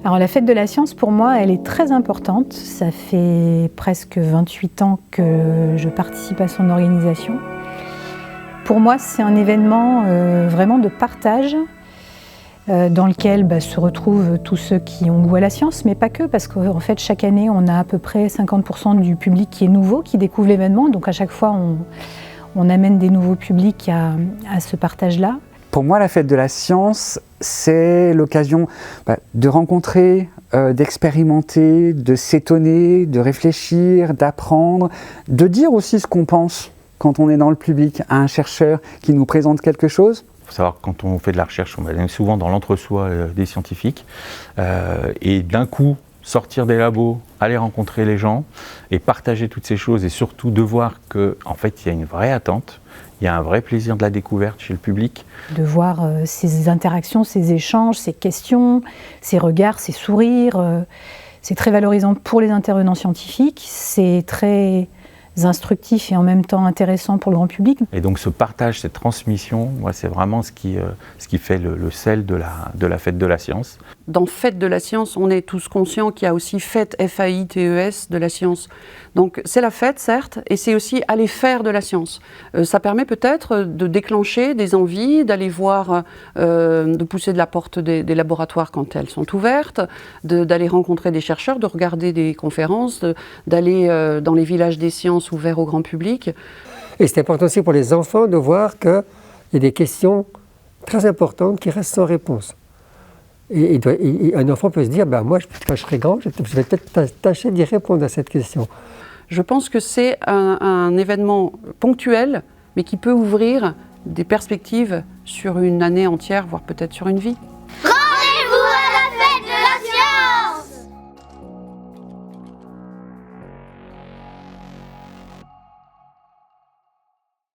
Alors la fête de la science, pour moi, elle est très importante. Ça fait presque 28 ans que je participe à son organisation. Pour moi, c'est un événement vraiment de partage dans lequel se retrouvent tous ceux qui ont goût à la science, mais pas que, parce qu'en fait, chaque année, on a à peu près 50% du public qui est nouveau, qui découvre l'événement. Donc à chaque fois, on amène des nouveaux publics à ce partage-là. Pour moi, la fête de la science, c'est l'occasion de rencontrer, d'expérimenter, de s'étonner, de réfléchir, d'apprendre, de dire aussi ce qu'on pense quand on est dans le public à un chercheur qui nous présente quelque chose. Il faut savoir que quand on fait de la recherche, on va souvent dans l'entre-soi des scientifiques. Et d'un coup, sortir des labos, aller rencontrer les gens et partager toutes ces choses et surtout de voir qu'en fait, il y a une vraie attente. Il y a un vrai plaisir de la découverte chez le public. De voir ces interactions, ces échanges, ces questions, ces regards, ces sourires, c'est très valorisant pour les intervenants scientifiques, c'est très instructif et en même temps intéressant pour le grand public. Et donc ce partage, cette transmission, moi, c'est vraiment ce qui fait le sel de la fête de la science. Dans Fête de la science, on est tous conscients qu'il y a aussi Fête FAITES de la science. Donc c'est la fête, certes, et c'est aussi aller faire de la science. Ça permet peut-être de déclencher des envies, d'aller voir, de pousser de la porte des laboratoires quand elles sont ouvertes, d'aller rencontrer des chercheurs, de regarder des conférences, d'aller dans les villages des sciences ouverts au grand public. Et c'est important aussi pour les enfants de voir qu'il y a des questions très importantes qui restent sans réponse. Et un enfant peut se dire, moi, quand je serai grand, je vais peut-être tâcher d'y répondre à cette question. Je pense que c'est un événement ponctuel, mais qui peut ouvrir des perspectives sur une année entière, voire peut-être sur une vie.